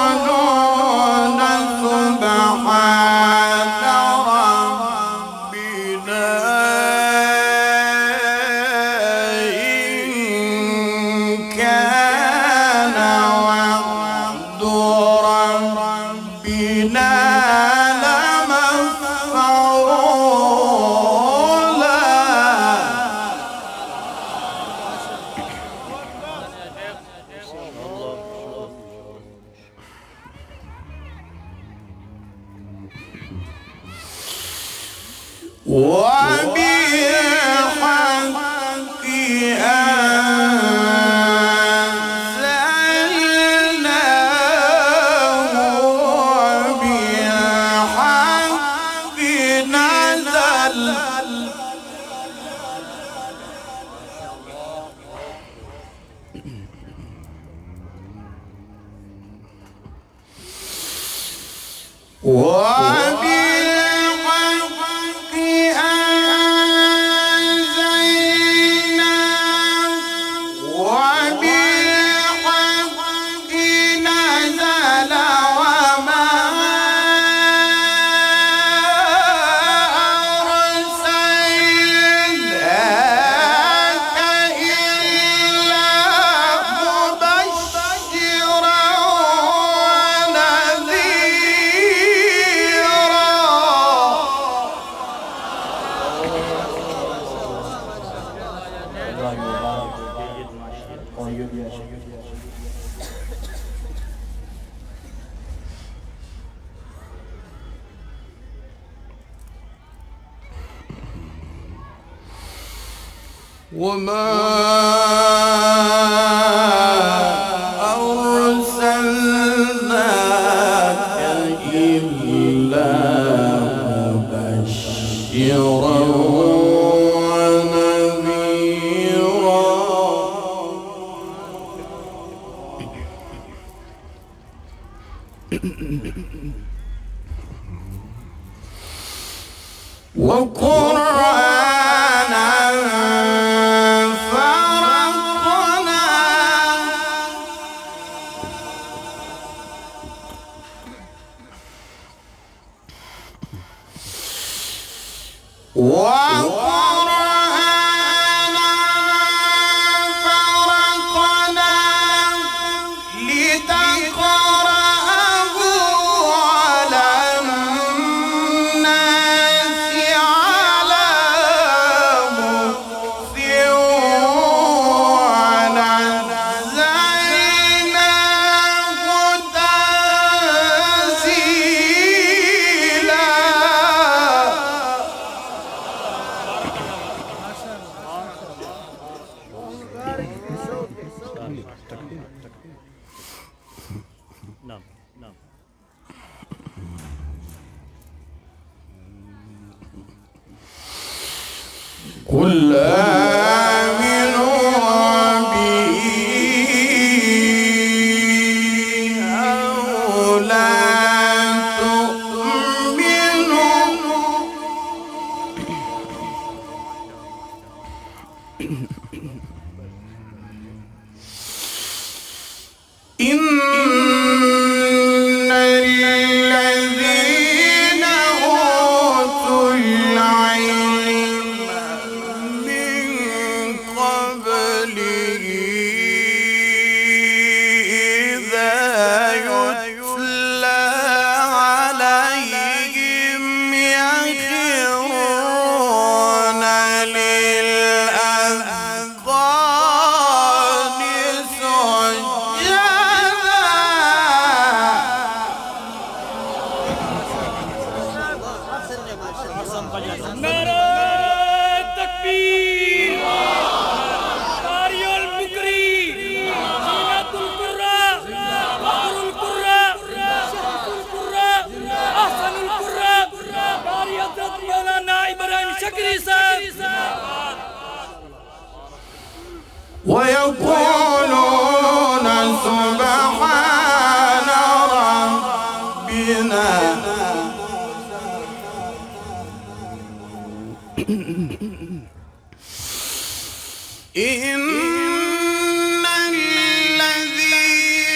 ويقولون سبحان ربنا إن كان وعد ربنا وبالحق أنزلناه وبالحق نزل وما أرسلناك إلا مبشرا ونذيرا وقرآنا فرقنا لتقرأه على الناس على مكث ونزلناه تنزيلا نعم نعم قل آمنوا به أو لا تؤمنوا إن الذين أوتوا العلم من قبله إذا يتلى عليهم يخرون للأذقان نعرہ تکبیر قاری البکری زینت القرى فخر القرى شرف القرى احسن القرى قاری حضرت مولانا ابراہیم شکری صاحب ويقولون سبحان ربنا إن الذين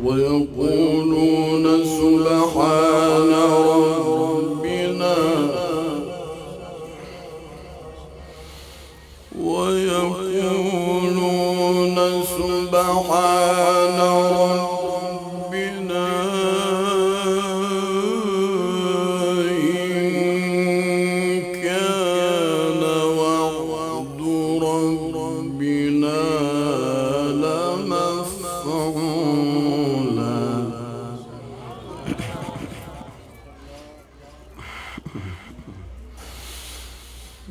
ويقولون سبحان ربنا ويقولون سبحان ربنا إن كان وعد ربنا لمفعولا.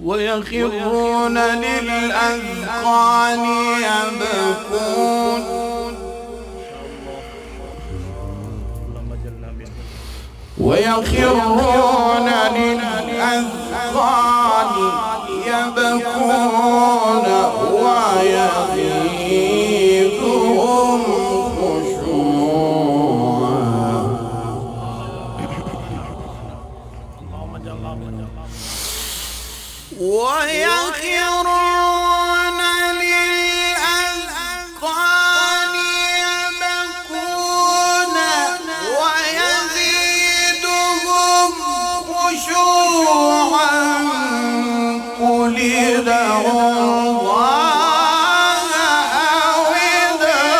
ويخرون للأذقان يبكون ويخرون للأذقان يبكون ويزيدهم خشوعا. ويخرون للأذقان يبكون ويزيدهم خشوعا. قل ادعوا الله أو ادعوا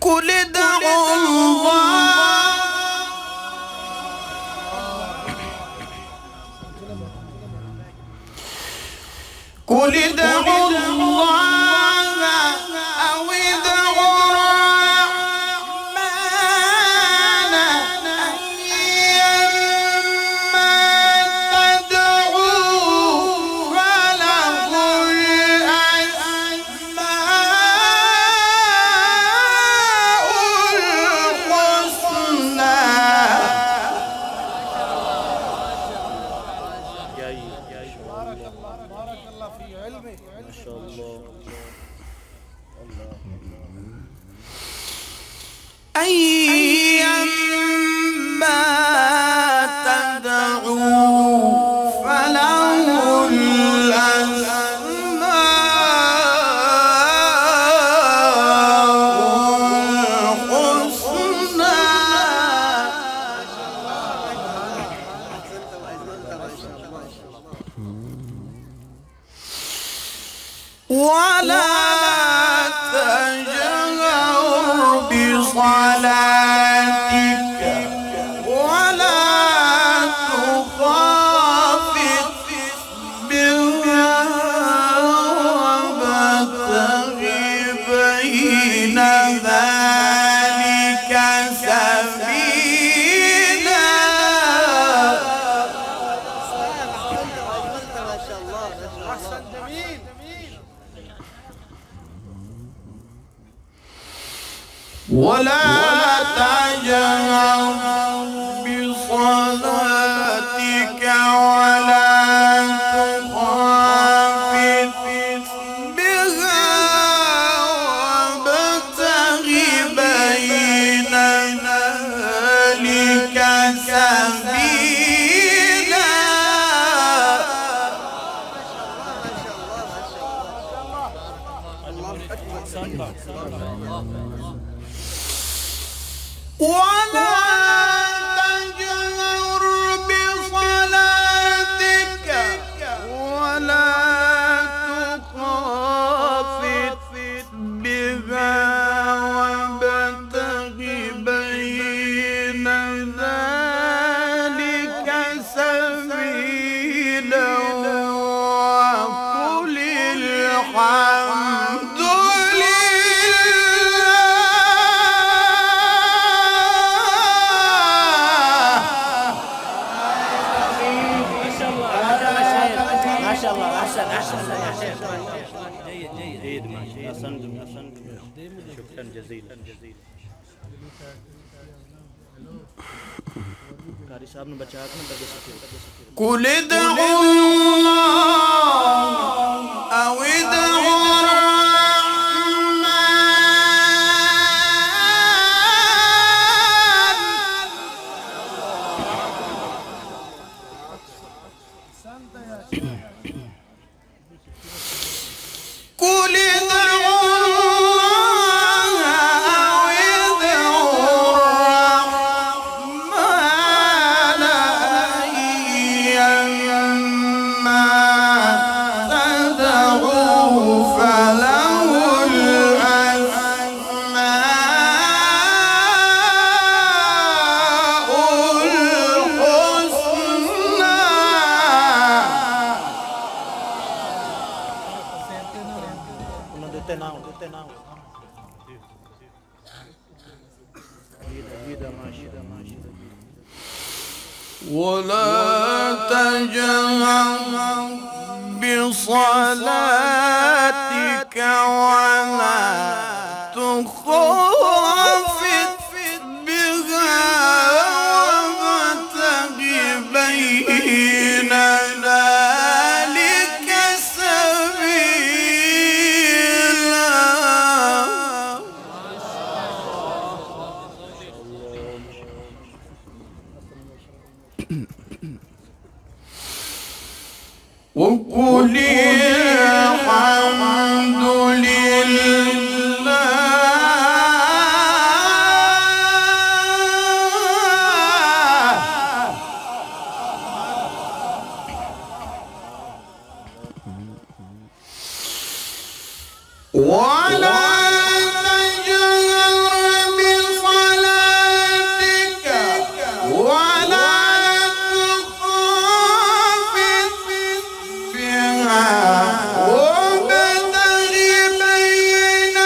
قل ادعوا الله قل ادعوا الله أو ادعوا الرحمن أيما تدعوا فله أيما تدعوا فله الأسماء الحسنى. ولا تجهر بصلاتك ولا تخافت بها وابتغ بين ذلك سبيلا. ولا تجهر بصلاتك ولا تخافت بها وابتغ بين ذلك سبيلا. ولا تجهر بصلاتك ولا تخافت بها وابتغ بين ذلك سبيلا. وقل الحمد ما شاء الله. أحسن. جيد ماشي أحسنت شكرا جزيلا कारी साहब ने बचा के दर्द सफीर قل ادعوا الله أو ادعوا قل ادعوا الله أو ادعوا الرحمن أيما تدعوا فله الأسماء ولا تجهر بصلاتك ولا تخافت بها وابتغ بين ذلك سبيلا وقل الحمد لله ولا تجهر بصلاتك ولا تخافت بها وابتغ بين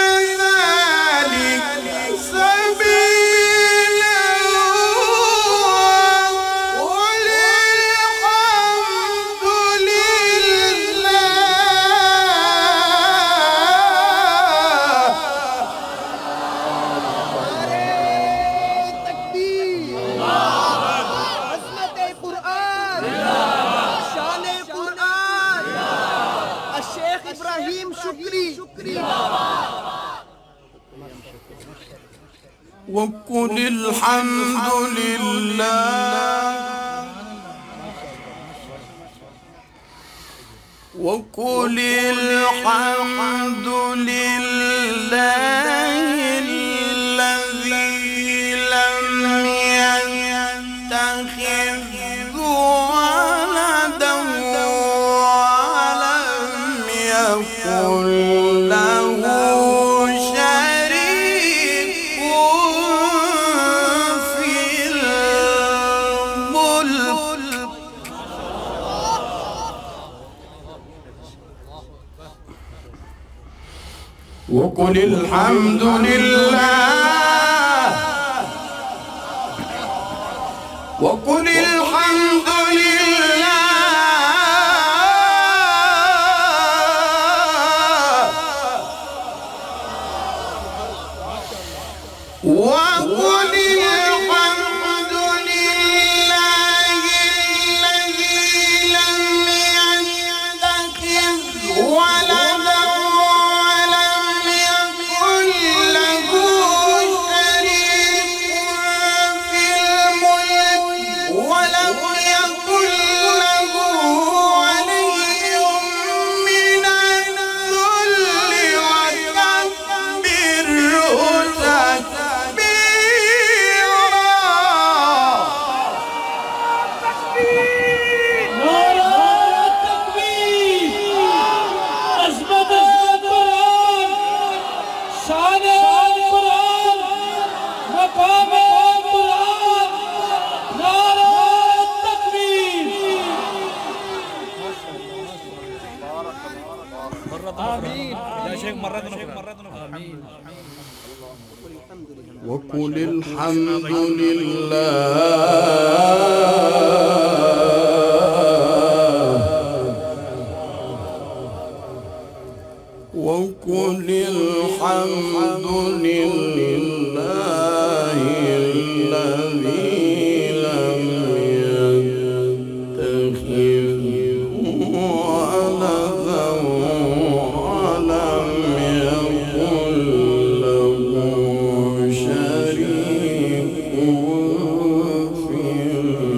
ذلك سبيلا وقل الحمد لله عظمت قرآن شان قرآن الشيخ إبراهيم شكري وقل الحمد لله وقل الحمد لله الذي لم يتخذ ولدا ولم يكن له شريك في الملك وقل الحمد لله وقل الحمد لله وقل الحمد لله الذي لم يتخذ ولدا ولم يكن له شريك في الملك ولم يكن له ولي من الذل وكبره وقل الحمد لله وقل الحمد لله الذي لم يتخذ ولدا ولم يكن له شريك في الملك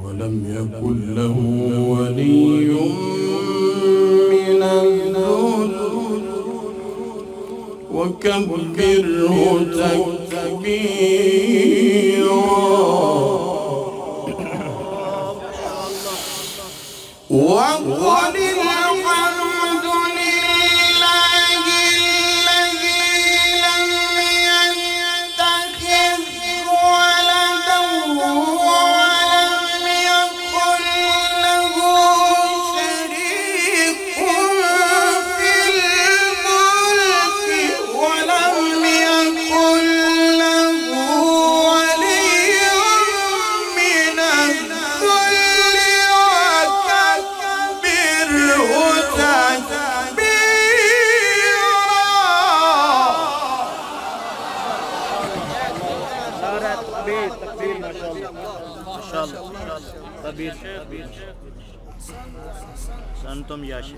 ولم يكن له ولي من الذل وكبره تكبيرا وقل الحمد لله الذي لم يتخذ ولدا ولم يكن له شريك في الملك ولم يكن له ولي من الذل وكبره تكبيرا. सारा तकबीर तकबीर माशाअल्लाह तकबीर संतम याशी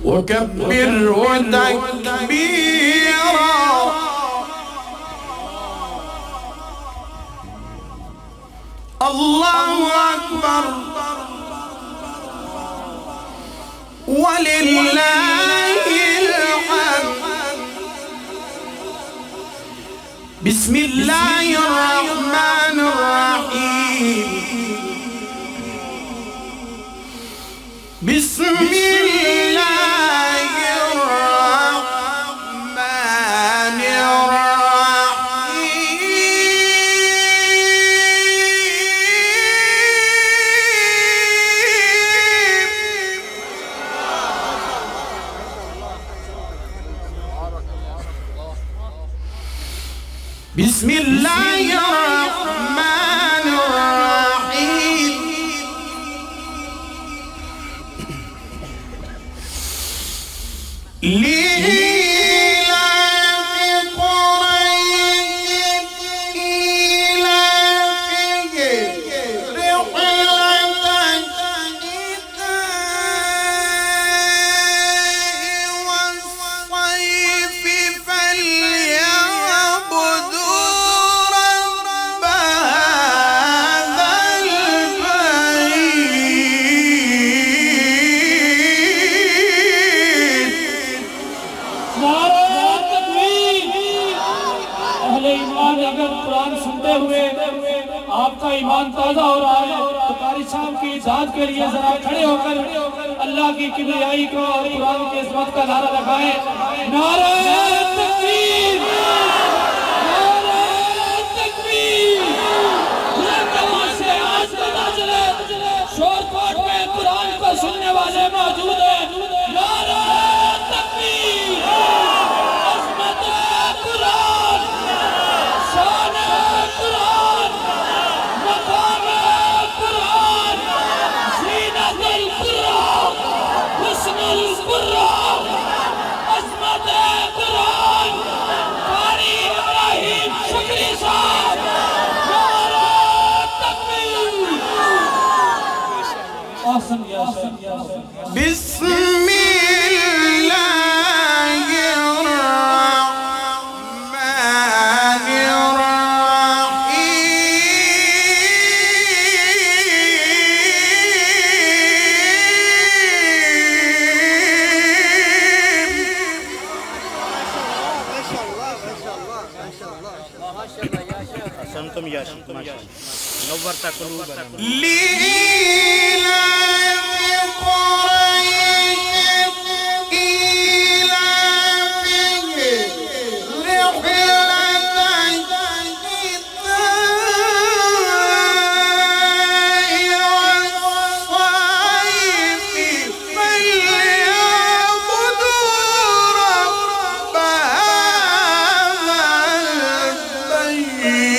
وكبره تكبيرا. الله أكبر ولله الحمد. بسم الله الرحمن الرحيم. بسم الله الرحمن الرحيم. بسم الله الرحمن الرحيم. لإيلاف قريش إيلافهم رحلة الشتاء والصيف فليعبدوا رب هذا البيت. नारे तकबीर। अहले ईमान अगर कुरान सुनते हुए आपका ईमान ताजा हो रहा है तो कारी साहब की इजाज़त के लिए जरा खड़े होकर अल्लाह की किबरियाई को और कुरान की इज़्ज़त का नारा लगाएं। नारे तकबीर, नारे तकबीर। ये कहाँ से आज पता चले शोरकोट में कुरान को सुनने वाले मौजूद हैं। नारे तकबीर, अज़मत कुरान, शान कुरान, मकाम कुरान, ज़ीनतुल कुरान, हुस्नुल कुरान, अज़मत कुरान, कारी इब्राहिम शुक्री साहब। नारे तकबीर। आसन या आसन या आसन। بسم الله الرحمن الرحيم. संतम याशी माशाअल्लाह नव्वर तकलूबना لإيلاف قريش إيلافهم رحلة الشتاء والصيف فليعبدوا رب هذا البيت.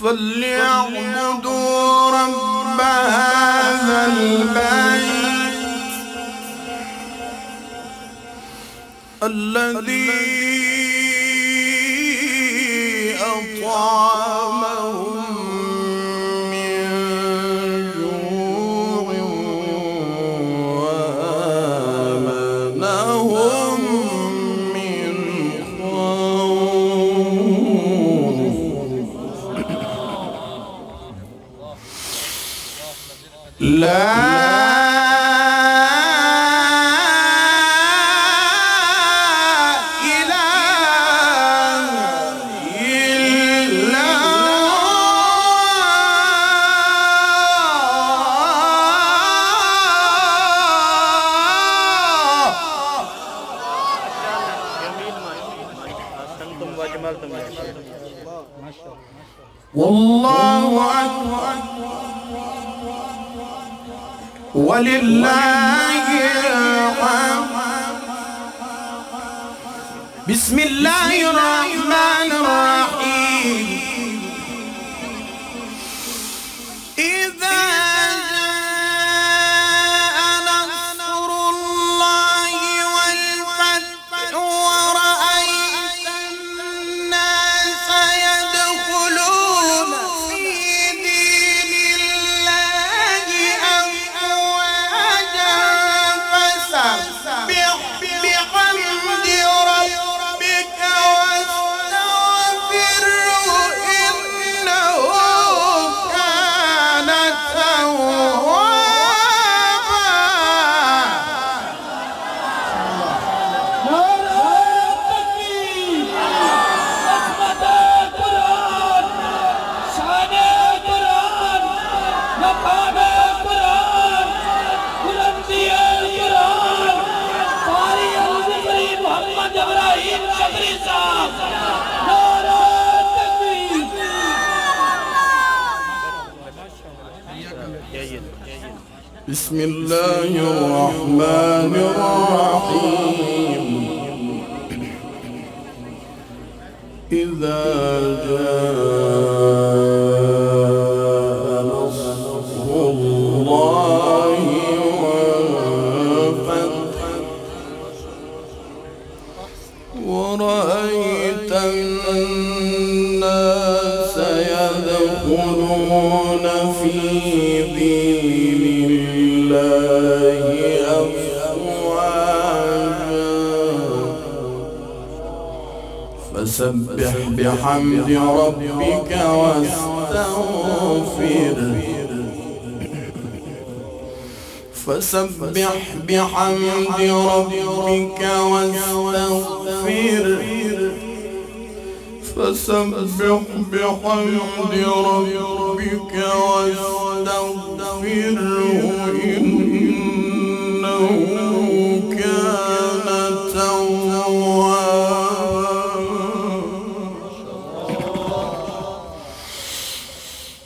فليعبدوا رب هذا البيت الذي أطعمهم من جوع وآمنهم من خوف. لا والله أكبر ولله الحمد. بسم الله الرحمن الرحيم. إذا جاء نصر الله والفتح ورأيت الناس يدخلون في دين الله أفواجا فسبح بحمد ربك واستغفره إنه كان توابا. بسم الله الرحمن الرحيم. إذا جاء نصر الله والفتح ورأيت الناس يدخلون في دين الله أفواجا فسبح بحمد ربك واستغفره. فسبح بحمد ربك واستغفره. فسبح بحمد ربك واستغفره إنه كان توابا.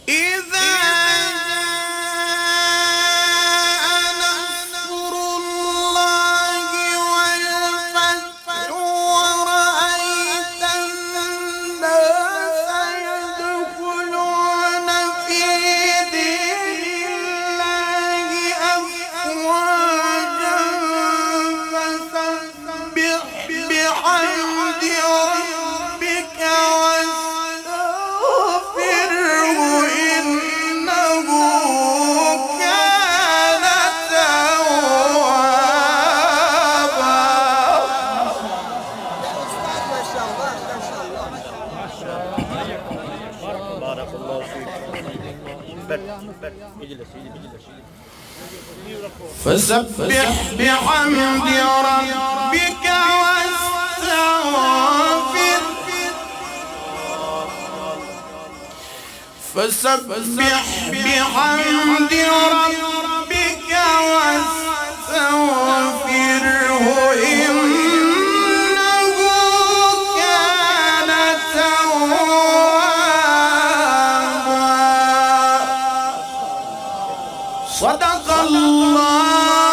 إذا جاء نصر الله والفتح ورأيت الناس يدخلون في دين الله أفواجا فسبح بحمد ربك واستغفره إنه كان توابا. بارك الله فيك. اجلس. فسبح بحمد ربك واستغفره. فسبح بحمد ربك واستغفره إنه كان توابا. صدق الله